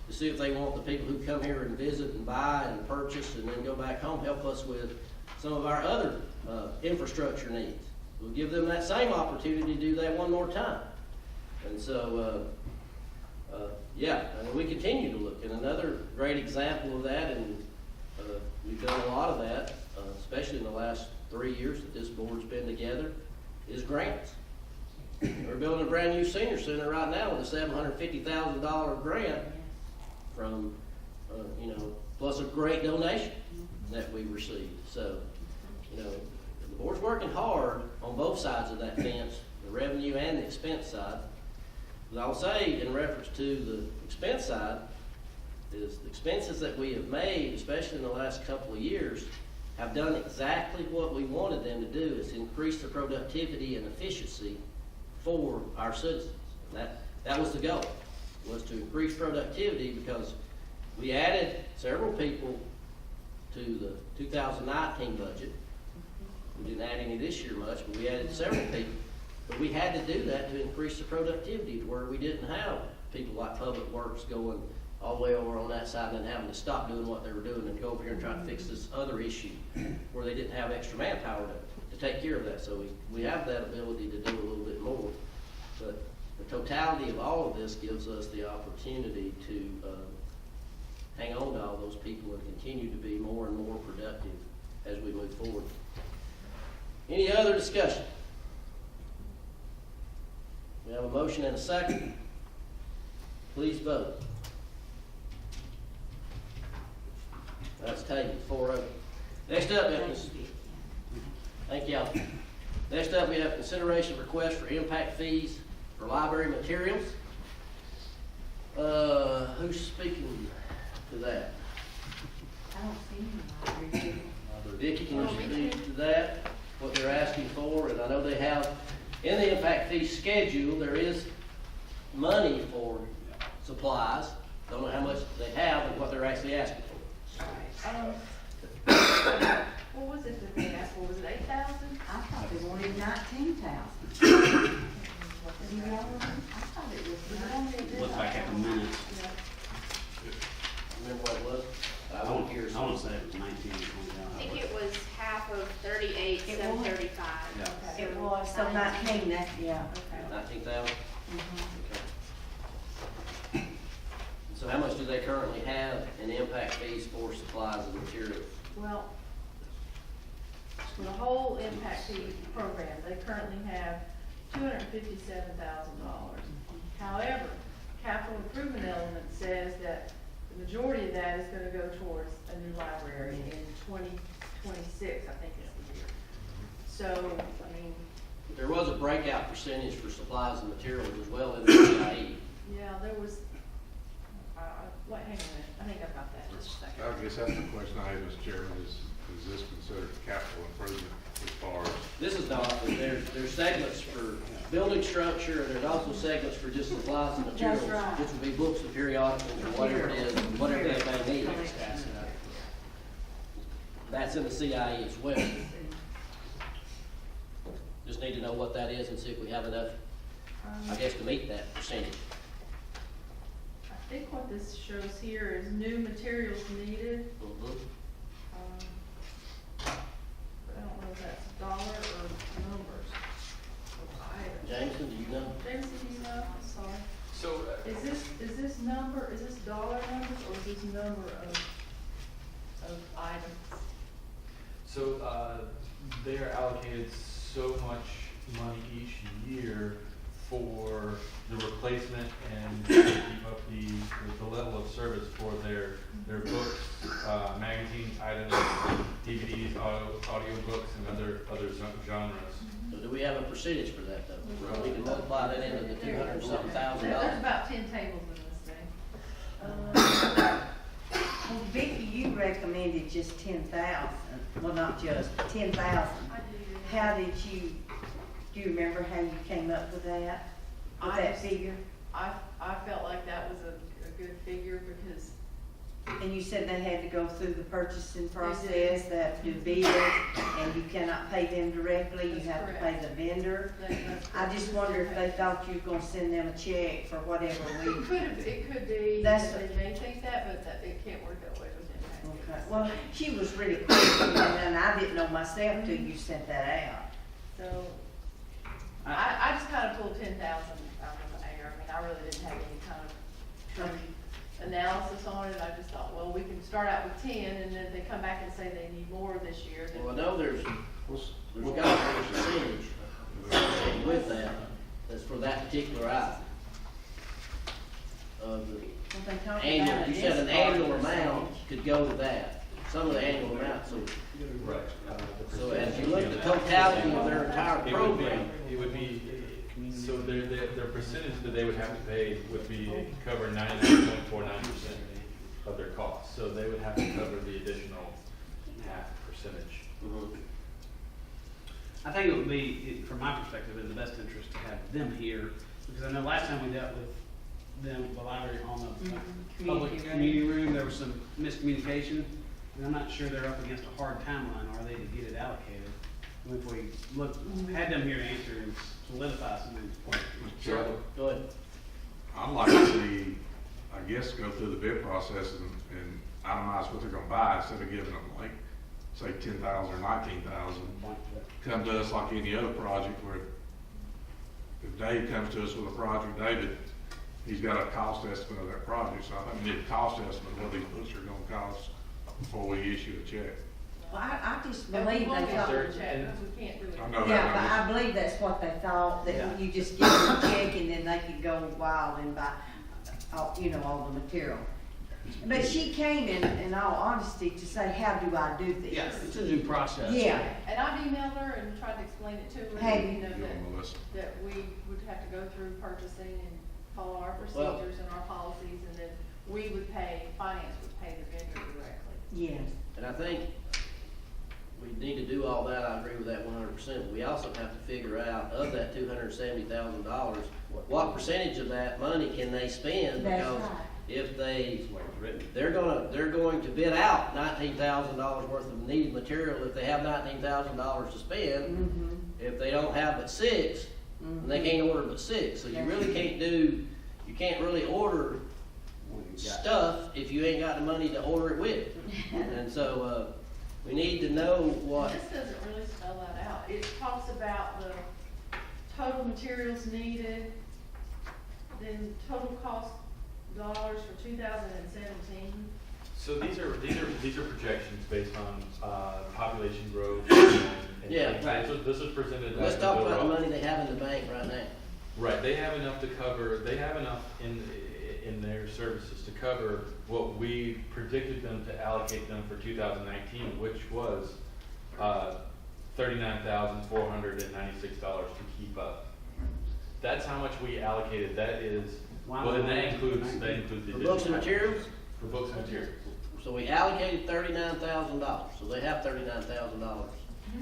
to see if they want the people who come here and visit and buy and purchase and then go back home help us with some of our other infrastructure needs. We'll give them that same opportunity to do that one more time. And so, we continue to look. And another great example of that, and we've done a lot of that, especially in the last 3 years that this board's been together, is grants. We're building a brand new senior center right now with a $750,000 grant from, plus a great donation that we received. So, the board's working hard on both sides of that fence, the revenue and the expense side. But I'll say, in reference to the expense side, is the expenses that we have made, especially in the last couple of years, have done exactly what we wanted them to do, is increase the productivity and efficiency for our citizens. And that was the goal, was to increase productivity, because we added several people to the 2019 budget. We didn't add any this year much, but we added several people. But we had to do that to increase the productivity to where we didn't have people like Public Works going all the way over on that side and then having to stop doing what they were doing and go over here and try to fix this other issue where they didn't have extra manpower to take care of that. So we have that ability to do a little bit more. But the totality of all of this gives us the opportunity to hang on to all those people and continue to be more and more productive as we move forward. Any other discussion? We have a motion and a second. Please vote. That's tabled, 4-0. Next up, we have thank y'all. Next up, we have consideration of request for impact fees for library materials. Who's speaking to that? I don't see any library. Vicki, can you speak to that, what they're asking for? And I know they have, in the impact fee schedule, there is money for supplies. Don't know how much they have and what they're actually asking for. What was it that they asked for? Was it 8,000? I thought they wanted 19,000. Do you know? I thought it was. Look back at the minutes. Remember what it was? I won't hear. I want to say it was 19 or 20. I think it was half of 38,735. Yeah. It was, so 19, that, yeah. Okay. 19,000? Mhm. Okay. So how much do they currently have in impact fees for supplies and materials? Well, for the whole impact fee program, they currently have $257,000. However, capital improvement element says that the majority of that is gonna go towards a new library in 2026, I think is the year. So, I mean, There was a breakout percentage for supplies and materials as well in the CIE. yeah, there was, hang on a minute, I think I've got that, just a second. I guess that's the question I have, Mr. Chairman, is this considered capital improvement as far as? This is not, but there's segments for building structure, and there's also segments for just supplies and materials. That's right. Which would be books and periodicals or whatever it is, whatever they may need. That's in the CIE as well. Just need to know what that is and see if we have enough, I guess, to meet that percentage. I think what this shows here is new materials needed. Mhm. But I don't know if that's dollar or numbers of items. Jameson, do you know? Jameson, do you know? I'm sorry. So, Is this number, is this dollar numbers or is this number of items? so they are allocated so much money each year for the replacement and to keep up the level of service for their books, magazines, items, DVDs, audio books, and other genres. So do we have a percentage for that though? So we can multiply that into the $200-something thousand There's dollars. about 10 tables in this thing. Well, Vicki, you recommended just 10,000, well, not just, 10,000. I do. How did you, do you remember how you came up with that? With I that just- figure? I felt like that was a good figure because And you said they had to go through the purchasing did. process, they have to do bids, and you cannot pay them directly, you That's have to pay correct. the vendor. that's. I just wonder if they thought you were gonna send them a check for whatever we. It could be, That's- that they may think that, but that it can't work that way with impact. Okay, well, she was really quick, and I didn't know myself till you sent that out. So, I just kind of pulled 10,000 out of the air. I mean, I really didn't have any kind of analysis on it. I just thought, well, we can start out with 10, and then if they come back and say they need more this year, then. Well, I know there's got to be a percentage associated with that, that's for that particular item. Of the Well, they talked annual, about you a said an discard annual amount percentage. could go to that, some of the annual amount, so. Right. So as you look at the totality of their entire program, It would be, so their percentage that they would have to pay would be cover 99.49% of their costs. So they would have to cover the additional half percentage. I think it would be, from my perspective, in the best interest to have them here, because I know last time we dealt with them, the library on the public community room, there was some miscommunication, and I'm not sure they're up against a hard timeline, are they, to get it allocated? And if we had them here to answer and solidify some of these points. Go ahead. I'd like to see, I guess, go through the bid process and itemize what they're gonna buy instead of giving them like, say, 10,000 or 19,000. Come to us like any other project where if Dave comes to us with a project, David, he's got a cost estimate of that project, so I think we need a cost estimate of what these books are gonna cost before we issue a check. Well, I just And believe we won't they get thought. your check, because we can't do it. I know that. Yeah, but I believe that's what they thought, Yeah. that you just give them a check and then they could go wild and buy, all all the material. But she came in all honesty to say, how do I do this? Yeah, it's a new process. Yeah. And I've emailed her and tried to explain it to her, Hey. you know, You want Melissa? that we would have to go through purchasing and follow our Well- procedures and our policies, and then we would pay, finance would pay the vendor directly. Yes. And I think we need to do all that, I agree with that 100%, but we also have to figure out, of that $270,000, what percentage of that money can they spend? That's Because right. if they're going to bid out $19,000 worth of needed material, if they have $19,000 to spend, Mm-hmm. if they don't have but six, then they can't order but six, so you really can't really order stuff if you ain't got the money to order it with. And so, we need to know what, This doesn't really spell that out. It talks about the total materials needed, then total cost dollars for 2017. So these are projections based on population growth. And Yeah. This is presented. let's as talk the about the overall- money they have in the bank right now. Right, they have enough to cover, they have enough in their services to cover what we predicted them to allocate them for 2019, which was $39,496 to keep up. That's how much we allocated. That is, Wow. well, and that includes the. For books and materials, For books and materials. so we allocated $39,000, so they have $39,000.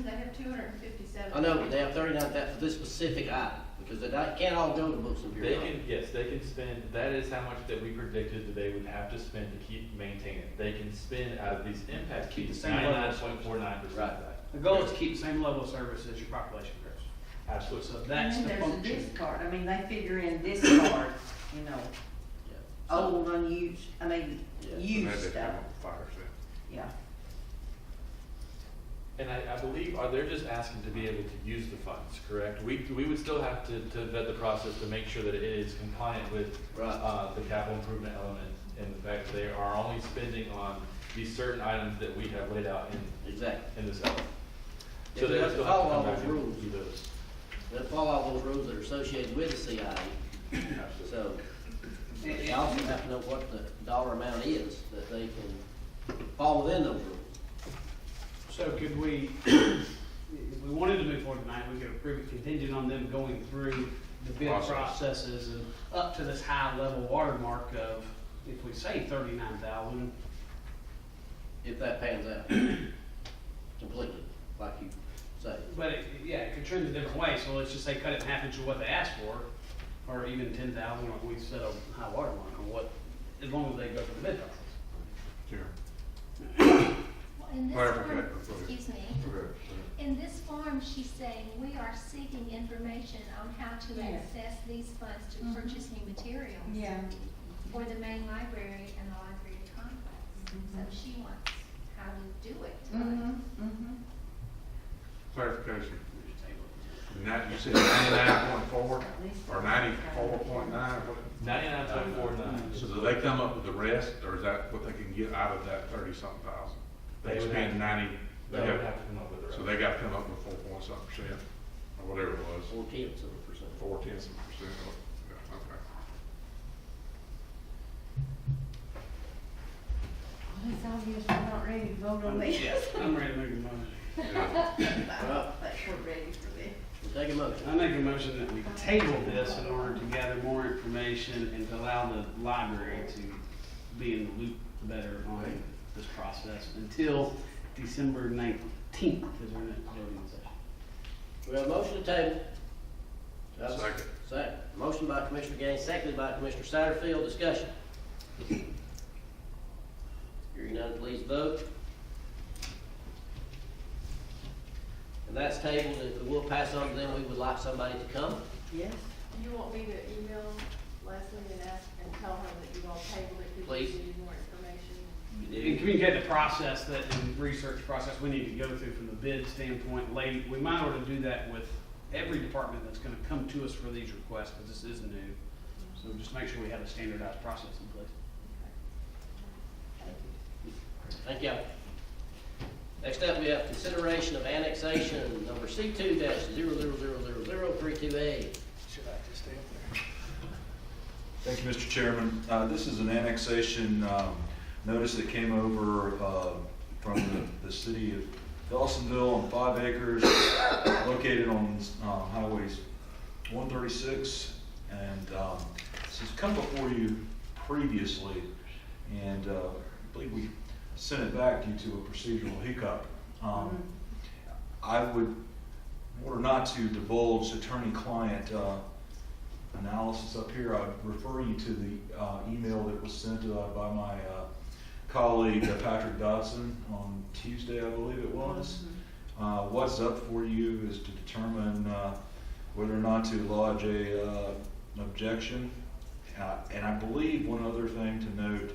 They have 257. I know, but they have 39,000 for this specific item, because they can't all go to books and They materials. can, yes, they can spend, that is how much that we predicted that they would have to spend to maintain it. They can spend out of these impact Keep the fees, same level. 99.49% of that. The goal is to keep the same level of service as your population grows. Absolutely. So And that's then the there's a function. discard, I mean, they figure in discard, Yeah. old, unused, Yeah. And then used they stuff, come up with 5%. yeah. And I believe, they're just asking to be able to use the funds, correct? We would still have to vet the process to make sure that it is compliant with, Right. the capital improvement element and the fact that they are only spending on these certain items that we have laid out Exactly. in this element. Yeah, So we they have to still have to follow all come back those and rules. do those. They follow all those rules that are associated with the CIE, so they also have to know what the dollar amount is that they can fall within those rules. So could we, if we wanted to move forward tonight, we could approve it contingent on them going through the bid Process. processes and up to this high level watermark of, if we say 39,000, If that pans out completely, like you say. but it could trend a different way, so let's just say cut it in half inch of what they asked for, or even 10,000, like we set a high watermark on what, as long as they go through the bid process. Sure. Well, in this Clarification, form, go ahead. excuse me, Okay. in this form, she's saying we are seeking information on how to Yes. access these funds to Mhm. purchase new materials Yeah. for the main library and the library complex. So she wants how to do it. Clarification. You said 99.4 or 94.9? 99.49. So do they come up with the rest, or is that what they can get out of that 30-something thousand? They They would spend have- 90, They would have to come up with the rest. so they gotta come up with 4-point-something%, or whatever it was, 0.4%. 4/10%. Yeah, okay. Well, it's obvious we're not ready to vote on this. Yeah, I'm ready to make a motion. I don't think we're ready for this. We'll take a motion. I make a motion that we table this in order to gather more information and to allow the library to be in the loop better on this process until December 19th is our next voting session. We have a motion to table. Do I have a Second. Second. Motion by Commissioner Gaines, seconded by Commissioner Satterfield. Discussion. Hearing none, please vote. And that's tabled, and we'll pass on to them, we would like somebody to come. Yes. You want me to email Leslie and ask, and tell her that you all tabled it, because Please. you need more information? And communicate the process that, and research process we need to go through from the bid standpoint. We might want to do that with every department that's gonna come to us for these requests, because this is new. So just make sure we have a standardized process in place. Thank you. Next up, we have consideration of annexation number C2-000032A. Thank you, Mr. Chairman. This is an annexation notice that came over from the city of Dawsonville on 5 acres located on highways 136. And this has come before you previously, and I believe we sent it back due to a procedural hiccup. I would, in order not to divulge attorney-client analysis up here, I'd refer you to the email that was sent by my colleague Patrick Dodson on Tuesday, I believe it was. What's up for you is to determine whether or not to lodge an objection. And I believe one other thing to note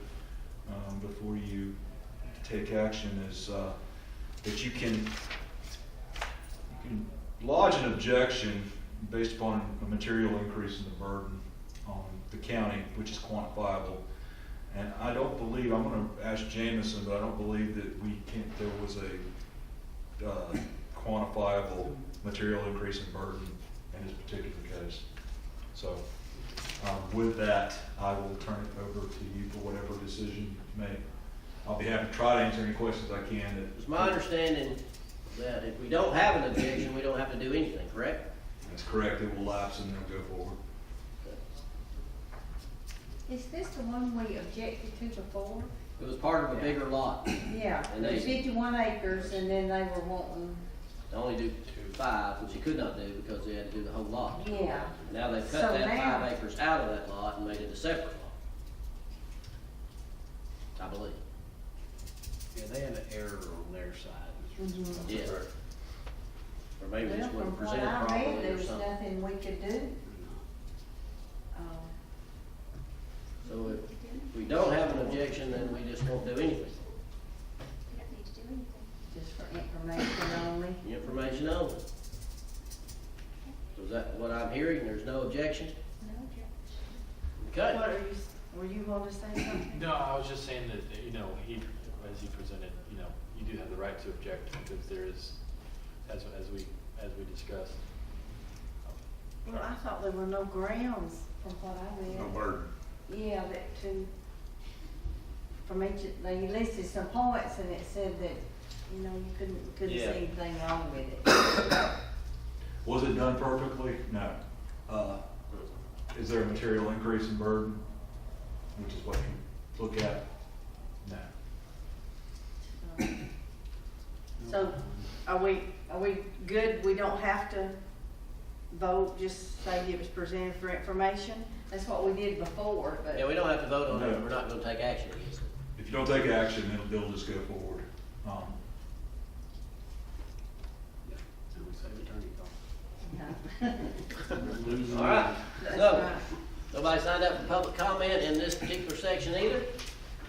before you take action is that you can lodge an objection based upon a material increase in the burden on the county, which is quantifiable. And I don't believe, I'm going to ask Jameson, but I don't believe that there was a quantifiable material increase in burden in this particular case. So with that, I will turn it over to you for whatever decision you make. I'll be happy to try to answer any questions I can. It's my understanding that if we don't have an objection, we don't have to do anything, correct? That's correct. It will lapse and then go forward. Is this the one we objected to before? It was part of a bigger lot. Yeah, And it was they- 51 acres, and then they were wanting, To only do 5, which you could not do because they had to do the whole lot. yeah. Now they've cut So that now- 5 acres out of that lot and made it a separate lot. I believe. Yeah, they had an error on their side. Mhm. Yeah. Or maybe they Well, just wasn't from what presented I read, properly there or was something. nothing we could do. So if we don't have an objection, then we just won't do anything. You don't need to do anything. Just for information only. Information only. So is that what I'm hearing? There's no objection? No objection. Okay. What are you, were you going to say something? No, I was just saying that, you know, as he presented, you know, you do have the right to object because there is, as we discussed. Well, I thought there were no grounds from what I read. No burden. Yeah, that from each, they listed some points and it said that, you know, you couldn't see Yeah. anything wrong with it. Was it done perfectly? No. Is there a material increase in burden, which is what you look at? No. So, are we good? We don't have to vote, just say it was presented for information? That's what we did before, but. Yeah, we don't have to vote on it. No. We're not gonna take action against it. If you don't take action, it'll just go forward. And we save attorney costs. No. All right. That's So, right. nobody signed up for public comment in this particular section either.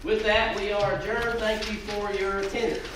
With that, we are adjourned. Thank you for your attendance.